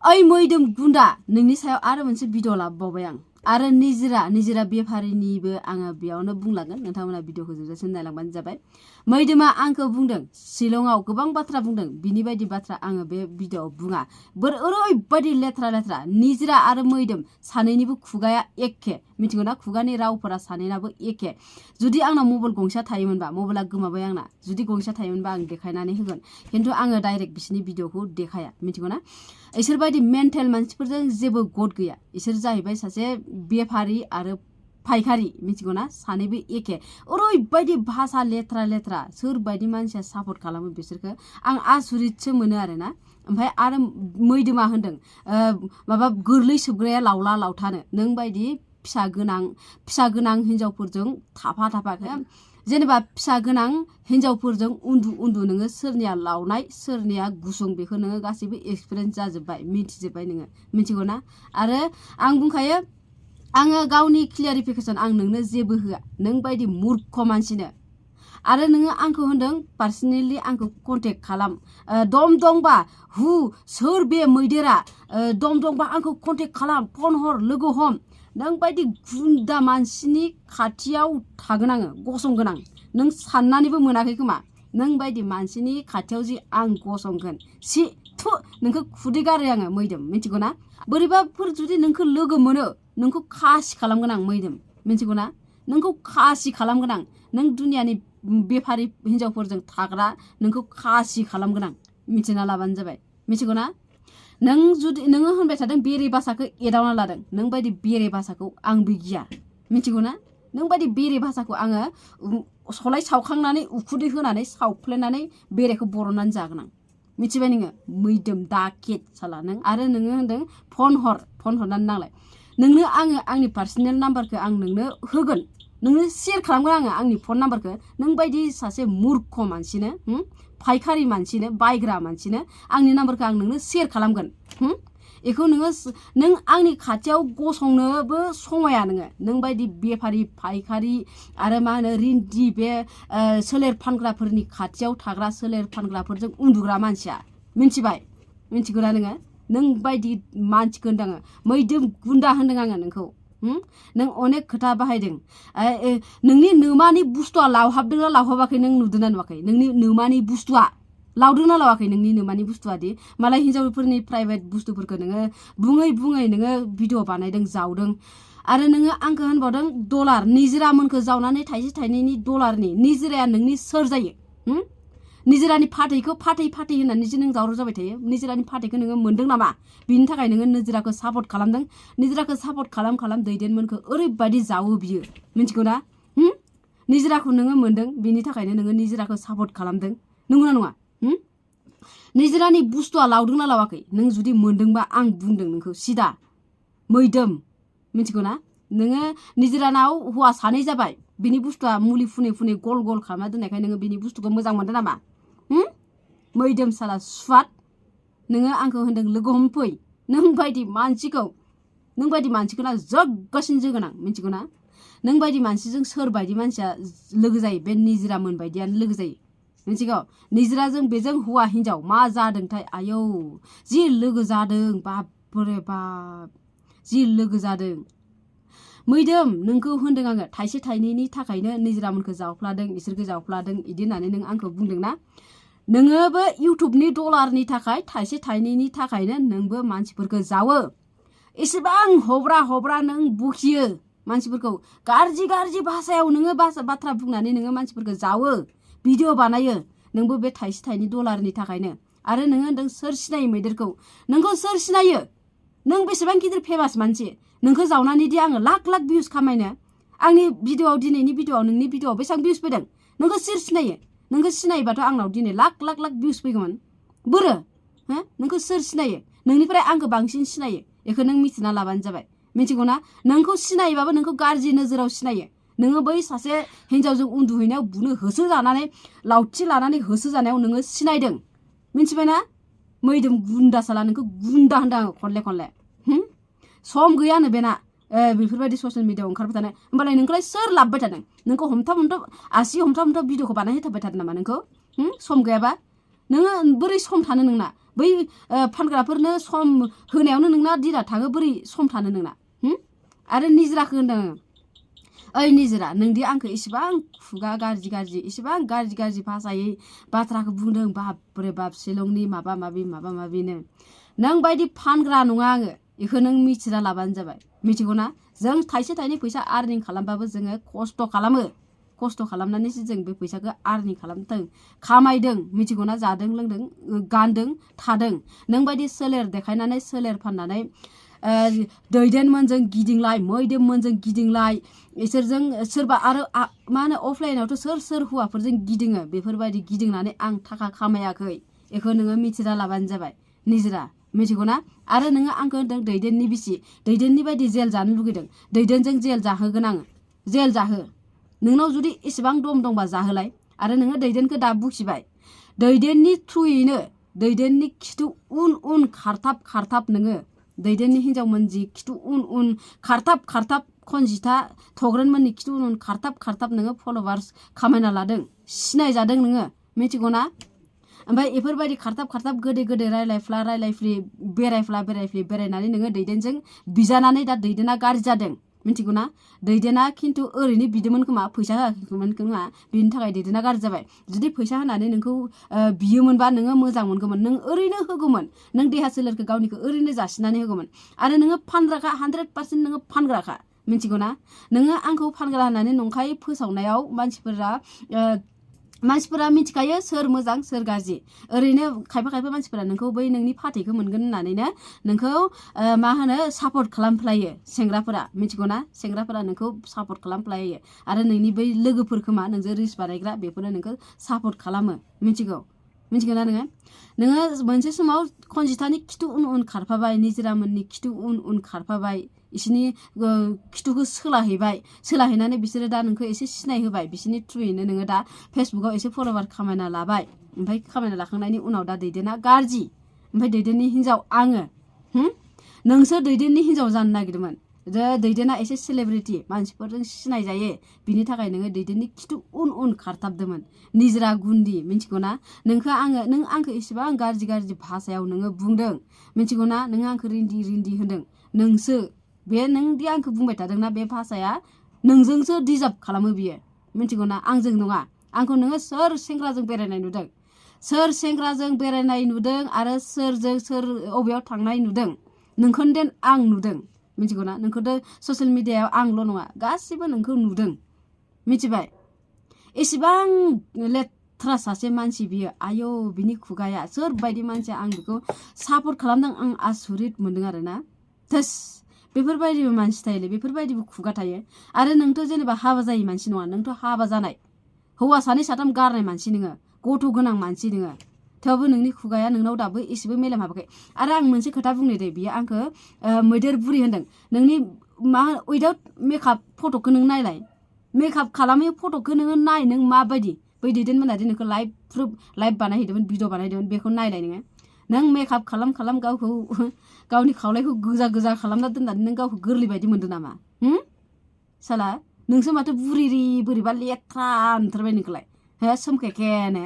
ओइ मैदोम गुन्दा नोंनि सायाव आरो मोनसे भिडिअ लाबोबावबाय आं आरो निजिरा बेफारिनिबो आङो बेयावनो बुंलांगोन नोंथांमोना भिडिअखौ जोबजासिम नायलांबानो जाबाय मैदोमा आंखौ बुंदों शिलंआव गोबां बाथ्रा बुंदों बिनि बायदि बाथ्रा आङो बे भिडिअआव बुङा ओरैबायदि लेथ्रा निजिरा आरो मैदोम सानैनिबो खुगाया एखे मिथिगौना खुगानि रावफोरा सानैनाबो एखे जुदि आंना मबाइल गंसेया थायोमोनबा मबाइला गोमाबाय आंना जुदि गंसेया थायोमोनबा आं देखायनानै होगोन खिन्थु आङो डाइरेक्ट बिसिनि भिडिअखौ देखाया मिथिगौना इसोर बायदि मेन्टेल मानसिफोरजों जेबो गद गैया इसोर जाहैबाय सासे बेफारि आरो फायखारि मिथिगौना सानैबो एखे ओरैबायदि भाषा लेथ्रा सोर बायदि मानसिया सापर्ट खालामो बिसोरखौ आं आसुरितसो मोनो आरोना ओमफ्राय आरो मैदोमा होनदों माबा गोरलै सोबग्राया लावला लावथानो नों बायदि फिसा गोनां हिन्जावफोरजों थाफा जेनेबा फिसा गोनां हिन्जावफोरजों उन्दु नोङो सोरनिया लावनाय सोरनिया गुसुं बेखौ नोङो गासैबो एक्सपिरियेन्स जाजोब्बाय मिथिजोब्बाय नोङो मिथिगौना आरो आं बुंखायो आङो गावनि क्लियारिफिकेसन आं नोंनो जेबो होआ नों बायदि मूर्ख मानसिनो आरो नोङो आंखौ होनदों पार्सनेलि आंखौ कन्टेक्ट खालाम दम दंबा सोर बे मैदेरा दम दंबा आंखौ कन्टेक्ट खालाम फन हर लोगो हम नों बायदि गुन्दा मानसिनि खाथियाव थागोन आङो गसंगोन आं नों साननानैबो मोनाखै खोमा नों बायदि मानसिनि खाथियाव जि आं गसंगोन सि थु नोंखौ खुदै गारो आङो मैदोम मिथिगौना बोरैबाफोर जुदि नोंखौ लोगो मोनो नोंखौ खासि खालामगोन आं मैदोम मिथिगौना नोंखौ खासि खालामगोन आं नों दुनियानि बेफारि हिन्जावफोरजों थाग्रा नोंखौ खासि खालामगोन आं मिथिना लाबानो जाबाय मिथिगौना नोङो होनबाय थादों बेरे भाषाखौ एदावना लादों नों बायदि बेरे भाषाखौ आंबो गिया मिथिगौना नों बायदि बेरे भाषाखौ आङो सलाय सावखांनानै उखुदै होनानै सावफ्लेनानै बेरेखौ बरननानै जागोन आं मिथिबाय नोङो मैदोम दाकेट साला नों आरो नोङो होनदों फन हरनानै नांलाय नोंनो आङो आंनि पार्सनेल नाम्बारखौ आं नोंनो होगोन नोंनो शेयार खालामगोन आङो आंनि फन नाम्बारखौ नों बायदि सासे मूर्ख मानसिनो फायखारि मानसिनो बायग्रा मानसिनो आंनि नाम्बारखौ आं नोंनो शेयार खालामगोन बेखौ नों आंनि खाथियाव गसंनोबो समाया नों बायदि बेफारि फायखारि आरो मा होनो रिन्दि बे सोलेर फानग्राफोरनि खाथियाव थाग्रा सोलेर फानग्राफोरजों उन्दुग्रा मानसिया मिथिगौना नों बायदि मानसिखौ होनदों आङो मैदोम गुन्दा होनदों आङो नोंखौ नों अनेक खोथा बाहायदों नोंनि नोमानि बुस्थुआ लावहाबदोंना लावहाबाखै नों नुदोंना नुवाखै नोंनि नोमानि बुस्थुआ लावदोंना लावाखै नोंनि नोमानि बुस्थुआदि मालाय हिन्जावफोरनि प्राइभेट बुस्थुफोरखौ नोङो बुङै नोङो भिडिअ बानायदों जावदों आरो नोङो आंखौ होनबावदों डलार निजिरा मोनखौ जावनानै थाइसे थाइनैनि डलारनि निजिराया नोंनि सोर जायो निजिरानि फाथैखौ फाथै होननानैसो नों दावराव जाबाय थायो निजिरानि फाथैखौ नोङो मोन्दों नामा बिनि थाखाय नोङो निजिराखौ सापर्ट खालामदों निजिराखौ सापर्ट खालाम दैदेनमोनखौ ओरैबायदि जावो बियो मिथिगौना निजिराखौ नोङो मोन्दों बिनि थाखायनो नोङो निजिराखौ सापर्ट खालामदों नंगौना नङा निजिरानि बुस्थुआ लावदोंना लावाखै नों जुदि मोन्दोंबा आं बुंदों नोंखौ सिदा मैदोम मिथिगौना नोङो निजिरानाव हौवा सानै जाबाय बिनि बुस्थुआ मुलि फुनै गल खालामना दोननायखाय नोङो बिनि बुस्थुखौ मोजां मोनदों नामा मैदोम साला सुवाद नोङो आंखौ होनदों लोगो हमफै नों बायदि मानसिखौ ना जग्गासिन जोगोन आं मिथिगौना नों बायदि मानसिजों सोर बायदि मानसिया लोगो जायो बे निजिरा मोन बायदियानो लोगो जायो मिथिगौ निजिराजों बेजों हौवा हिन्जाव मा जादोंथाय आयौ जि लोगो जादों बापरे बाप जि लोगो जादों मैदोम नोंखौ होनदों आङो थाइसे थाइनैनि थाखायनो निजिरामोनखौ जावफ्लादों इसोरखौ जावफ्लादों इदि होननानै नों आंखौ बुंदोंना नोङोबो इउटुबनि डलारनि थाखाय थाइसे थाइनैनि थाखायनो नोंबो मानसिफोरखौ जावो एसेबां हब्रा नों बुखियो मानसिफोरखौ गाज्रि भाषायाव नोङो बाथ्रा बुंनानै नोङो मानसिफोरखौ जावो भिडिअ बानायो नोंबो बे थाइसे थाइनै डलारनि थाखायनो आरो नोङो होनदों सोर सिनायो मैदेरखौ नोंखौ सोर सिनायो नों बेसेबां गिदिर फेमास मानसि नोंखौ जावनानै दि आङो लाख भिउस खामायनो आंनि भिडिअआव दिनैनि भिडिअआव नोंनि भिडिअआव बेसेबां भिउस फैदों नोंखौ सोर सिनायो नोंखौ सिनायोबाथ' आंनाव दिनै लाख भिउस फैगौमोन बोरो नोंखौ सोर सिनायो नोंनिफ्राय आंखौ बांसिन सिनायो बेखौ नों मिथिना लाबानो जाबाय मिथिगौना नोंखौ सिनायोबाबो नोंखौ गाज्रि नोजोराव सिनायो नोङो बै सासे हिन्जावजों उन्दुहैनायाव बुनो होसोजानानै लावथि लानानै होसोजानायाव नोङो सिनायदों मिथिबायना मैदोम गुन्दा साला नोंखौ गुन्दा होनदों आङो खनले सम गैयानो बेना बेफोरबायदि ससियेल मिडियाआव ओंखारबाय थानाय होमबालाय नोंखौलाय सोर लाबोबाय थादों नोंखौ हमथाब भिडिअखौ बानायहोथाबबाय थादों नामा नोंखौ सम गैयाबा नोङो बोरै सम थानो नोंना बै फानग्राफोरनो सम होनायावनो नोंना दिना थाङो बोरै सम थानो नोंना आरो निजिराखौ होनदों ओइ निजिरा नोंदि आंखौ इसेबां खुगा गाज्रि इसेबां गाज्रि भाषायै बाथ्राखौ बुंदों बापरे बाप शिलंनि माबा माबिनो नों बायदि फानग्रा नङा आङो बेखौ नों मिथिना लाबानो जाबाय मिथिगौ ना जों थाइसे थाइनै फैसा आर्निं खालामबाबो जोङो खस्थ' खालामो खस्थ' खालामनानैसो जों बे फैसाखौ आर्निं खालामदों खामायदों मिथिगौ ना जादों लोंदों गानदों थादों नों बायदि सोलेर देखायनानै सोलेर फाननानै दैदेनमोनजों गिदिंलाय मैदेममोनजों गिदिंलाय इसोरजों सोरबा आरो मा होनो अफलाइनावथ' सोर हौवाफोरजों गिदिङो बेफोरबायदि गिदिंनानै आं थाखा खामायाखै बेखौ नोङो मिथिना लाबानो जाबाय निजिरा मिथिगौ ना आरो नोङो आंखौ होनदों दैदेननि बिसि दैदेननि बायदि जेल जानो लुगैदों दैदेनजों जेल जाहोगोन आङो जेल जाहो नोंनाव जुदि इसेबां दम दंबा जाहोलाय आरो नोङो दैदेनखौ दा बुखिबाय दैदेननि थ्रुयैनो दैदेननि खिथु उन खारथाब नोङो दैदेननि हिन्जावमोन जि खिथु उन खारथाब खनजिथा थग्रोनमोननि खिथु उन खारथाब नोङो फल'वार्स खामायना लादों सिनायजादों नोङो मिथिगौ ना ओमफ्राय बेफोरबायदि खारथाब गोदै रायलायफ्रि बेरायनानै नोङो दैदेनजों बिजानानै दा दैदेना गाज्रि जादों मिथिगौ ना दैदेना खिन्थु ओरैनो बिदोंमोन खोमा फैसा होआखैमोन खोमा बिनि थाखाय दैदेना गाज्रि जाबाय जुदि फैसा होनानै नोंखौ बियोमोनबा नोङो मोजां मोनगौमोन नों ओरैनो होगौमोन नों देहा सोलेरखौ गावनिखौ ओरैनो जासिनानै होगौमोन आरो नोङो फानग्राखा 100% नोङो फानग्राखा मिथिगौ ना नोङो आंखौ फानग्रा होननानै नंखाय फोसावनायाव मानसिफोरा मिथिखायो सोर मोजां सोर गाज्रि ओरैनो खायफा मानसिफोरा नोंखौ बै नोंनि फाथैखौ मोनगोन होननानैनो नोंखौ मा होनो सापर्ट खालामफ्लायो सेंग्राफोरा मिथिगौ ना सेंग्राफोरा नोंखौ सापर्ट खालामफ्लायो आरो नोंनि बै लोगोफोरखौ मा नोंजों रिल्स बानायग्रा बेफोरो नोंखौ सापर्ट खालामो मिथिगौ ना नोङो मोनसे समाव खनजिथानि खिथु उन खारफाबाय निजिरामोननि खिथु उन खारफाबाय इसोरनि खिथुखौ सोलाहैनानै बिसोरो दा नोंखौ एसे सिनायहोबाय बिसोरनि थ्रुयैनो नोङो दा फेसबुकाव एसे फल'वार खामायना लाबाय ओमफ्राय खामायना लाखांनायनि उनाव दा दैदेना गाज्रि ओमफ्राय दैदेननि हिन्जाव आङो नोंसोर दैदेननि हिन्जाव जानो नागिरदोंमोन दैदेना एसे सेलेब्रिटि मानसिफोरजों सिनायजायो बिनि थाखाय नोङो दैदेननि खिथु उन खारथाबदोंमोन निजिरा गुन्दि मिथिगौ ना नों आंखौ इसेबां गाज्रि भाषायाव नोङो बुंदों मिथिगौ ना नोङो आंखौ रिन्दि होनदों नोंसो बे नोंदि आंखौ बुंबाय थादोंना बे भाषाया नोंजोंसो डिजार्भ खालामो बियो मिथिगौ ना आंजों नङा आंखौ नोङो सोर सेंग्राजों बेरायनाय नुदों आरो सोर अबेयाव थांनाय नुदों नोंखौदेन आं नुदों मिथिगौ ना नोंखौथ' ससियेल मिडियायाव आंल' नङा गासिबो नोंखौ नुदों मिथिबाय एसेबां लेथ्रा सासे मानसि बियो आयौ बिनि खुगाया सोरबायदि मानसिया आं बेखौ सापर्ट खालामदों आं आसुरित मोनदों आरोना थोस बेफोरबायदिबो मानसि थायोलै बेफोरबायदिबो खुगा थायो आरो नोंथ' जेनेबा हाबा जायै मानसि नङा नोंथ' हाबा जानाय हौवा 2 3 गारनाय मानसि नोङो गथ' गोनां मानसि नोङो थेवबो नोंनि खुगाया नोंनाव दाबो एसेबो मेलेम हाबाखै आरो आं मोनसे खोथा बुंनो दे बियो आंखौ मैदेर बुरि होनदों नोंनि मा उइदाउट मेकआप फट'खौ नों नायलाय मेकआप खालामै फट'खौ नोङो नाय नों माबायदि बै दैदेनमोना दि नोंखौ लाइभ बानायहैदोंमोन भिडिअ बानायदोंमोन बेखौ नायलाय नों मेकआप खालाम गावखौ गावनि खावलायखौ गोजा खालामना दोननानै नों गावखौ गोरलै बायदि मोनदों नामा साला नोंसो माथो बुरिरि बोरैबा लेथ्रा नुथारबाय नोंखौलाय सोमखेखेनो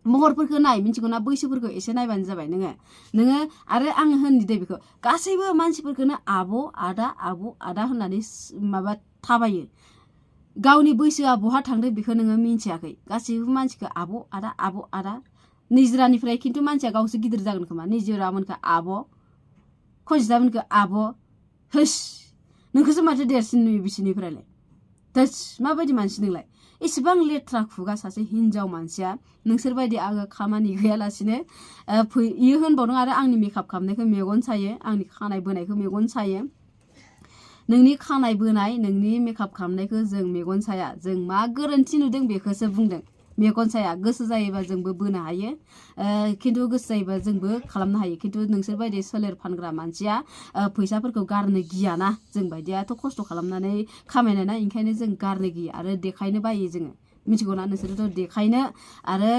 महरफोरखौ नाय मिथिगौ ना बैसोफोरखौ एसे नायबानो जाबाय नोङो आरो आं होननि दे बेखौ गासैबो मानसिफोरखौनो आब' आदा होननानै माबा थाबायो गावनि बैसोआ बहा थांदों बेखौ नोङो मिन्थियाखै गासैबो मानसिखौ आब' आदा निजिरानिफ्राय खिन्थु मानसिया गावसो गिदिर जागोन खोमा निजिरामोनखौ आब' खनजितामोनखौ आब' होस नोंखौसो माथो देरसिन नुयो बिसोरनिफ्रायलाय थोस माबायदि मानसि नोंलाय एसेबां लेथ्रा खुगा सासे हिन्जाव मानसिया नोंसोरबायदि आङो खामानि गैयालासिनो इयो होनबावदों आरो आंनि मेकआप खालामनायखौ मेगन सायो आंनि खानाय बोनायखौ मेगन सायो नोंनि खानाय बोनाय नोंनि मेकआप खालामनायखौ जों मेगन साया जों मा गोरोन्थि नुदों बेखौसो बुंदों मेगन साया गोसो जायोबा जोंबो बोनो हायो खिन्थु गोसो जायोबा जोंबो खालामनो हायो खिन्थु नोंसोर बायदि सोलेर फानग्रा मानसिया फैसाफोरखौ गारनो गियाना जों बायदियाथ' खस्थ' खालामनानै खामायनाय ना ओंखायनो जों गारनो गियो आरो देखायनो बायो जोङो मिथिगौ ना नोंसोरथ' देखायनो आरो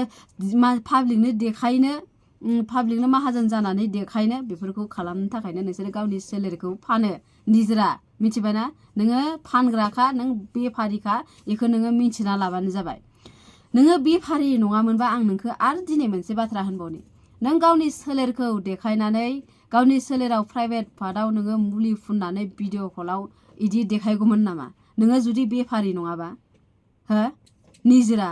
पाब्लिकनो माहाजोन जानानै देखायनो बेफोरखौ खालामनो थाखायनो नोंसोरो गावनि सोलेरखौ फानो निजिरा मिथिबायना नोङो फानग्राखा नों बेफारिखा बेखौ नोङो मिथिना लाबानो जाबाय नोङो बेफारि नङामोनबा आं नोंखौ आरो दिनै मोनसे बाथ्रा होनबावनि नों गावनि सोलेरखौ देखायनानै गावनि सोलेराव प्राइभेट पार्टआव नोङो मुलि फुननानै भिडिअ कलाव इदि देखायगौमोन नामा नोङो जुदि बेफारि नङाबा हो निजिरा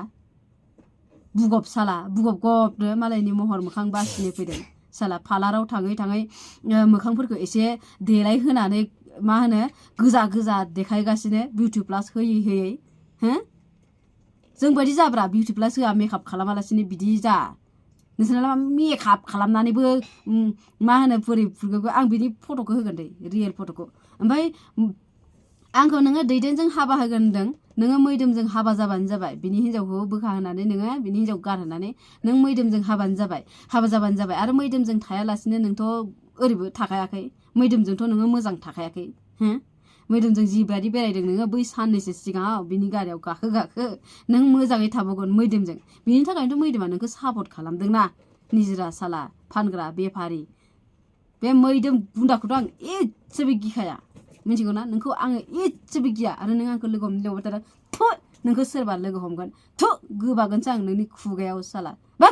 बुगब साला बुगब गबनो मालायनि महर मोखां बासिनो फैदों साला पार्लाराव थाङै थाङै मोखांफोरखौ एसे देलाय होनानै मा होनो गोजा गोजा देखायगासिनो बिउटि प्लास होयै होयै हो जों बायदि जाब्रा बिउटि प्लास होआ मेकआप खालामालासिनो बिदि जा नोंसोरना मेकआप खालामनानैबो मा होनो बोरै फुरगोबो आं बिनि फट'खौ होगोन दे रियेल फट'खौ ओमफ्राय आंखौ नोङो दैदेनजों हाबा होगोन होनदों नोङो मैदोमजों हाबा जाबानो जाबाय बिनि हिन्जावखौ बोखाहोनानै नोङो बिनि हिन्जाव गारहोनानै नों मैदोमजों हाबा जाबानो जाबाय आरो मैदोमजों थायालासिनो नोंथ' ओरैबो थाखायाखै मैदोमजोंथ' नोङो मोजां थाखायाखै हो मैदोमजों जिबायदि बेरायदों नोङो बै साननैसो सिगाङाव बिनि गारियाव गाखो नों मोजाङै थाबावगोन मैदोमजों बिनि थाखायनोथ' मैदोमा नोंखौ सापर्ट खालामदोंना निजिरा साला फानग्रा बेफारि बे मैदोम गुन्दाखौथ' आं एसेबो गिखाया मिथिगौ ना नोंखौ आङो एसेबो गिया आरो नों आंखौ लोगो हमनो लेंहरबाय थादों थु नोंखौ सोरबा लोगो हमगोन थु गोबागोनसो आं नोंनि खुगायाव साला बा